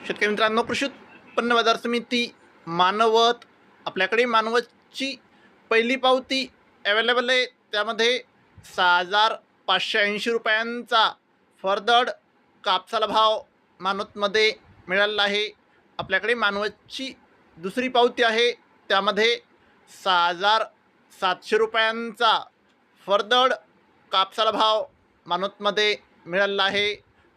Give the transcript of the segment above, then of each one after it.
शेतकरी मित्रांनो, कृषी उत्पन्न बाजार समिती मानवत आपल्याकडे मानवतची पहिली पावती अवेलेबल आहे. त्यामध्ये 6,580 रुपयांचा फरदड कापसाला भाव मानवतमध्ये मिळालेला आहे. आपल्याकडे मानवतची दुसरी पावती आहे. त्यामध्ये 6,700 रुपयांचा फरदड कापसाला भाव मानवतमध्ये मिळालेला आहे.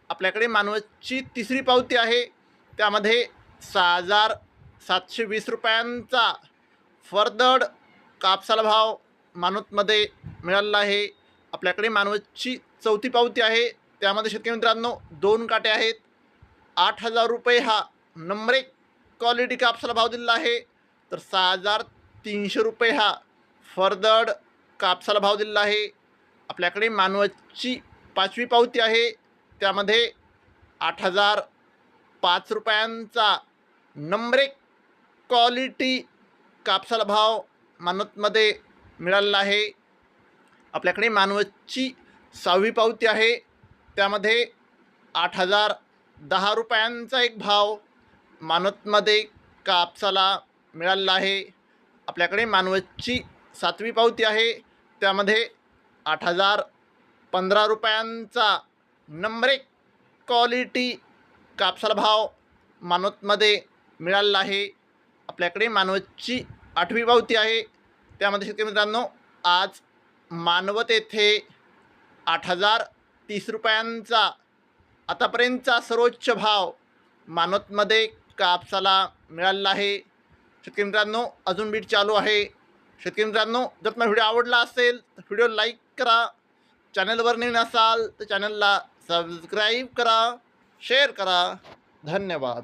आपल्याकडे मानवतची तिसरी पावती आहे. त्यामध्ये 6,720 रुपयांचा फरदड कापसाला भाव मानवतमध्ये मिळालेला आहे. आपल्याकडे मानवतची चौथी पावती आहे. त्यामध्ये शेतकरी मित्रांनो 2 काटे आहेत. 8,000 रुपये हा नंबर 1 क्वालिटी कापसाला भाव दिलेला आहे. तर 6,300 रुपये हा फरदड कापसाला भाव दिलेला आहे. आपल्याकडे मानवतची पाचवी पावती आहे. त्यामध्ये 8,005 रुपयांचा नंबर 1 क्वालिटी कापसाला भाव मानवतमध्ये मिळालेला आहे. आपल्याकडे मानवतची सहावी पावती आहे. त्यामध्ये 8,010 रुपयांचा एक भाव मानवतमध्ये कापसाला मिळालेला आहे. आपल्याकडे मानवतची सातवी पावती आहे. त्यामध्ये 8,015 रुपयांचा नंबर 1 क्वालिटी कापसाला भाव मानवतमध्ये मिळालेला आहे. आपल्याकडे मानवतची आठवी पावती आहे. त्यामध्ये शेतकरी मित्रांनो आज मानवत येथे 8,030 रुपयांचा आतापर्यंतचा सर्वोच्च भाव मानवतमध्ये कापसाला मिळालेला आहे. शेतकरी मित्रांनो अजून बीट चालू आहे. शेतकरी मित्रांनो, जर तुम्हाला व्हिडिओ आवडला असेल तर व्हिडिओ लाईक करा. चॅनलवर नवीन असाल तर चॅनलला सबस्क्राईब करा, शेअर करा. धन्यवाद.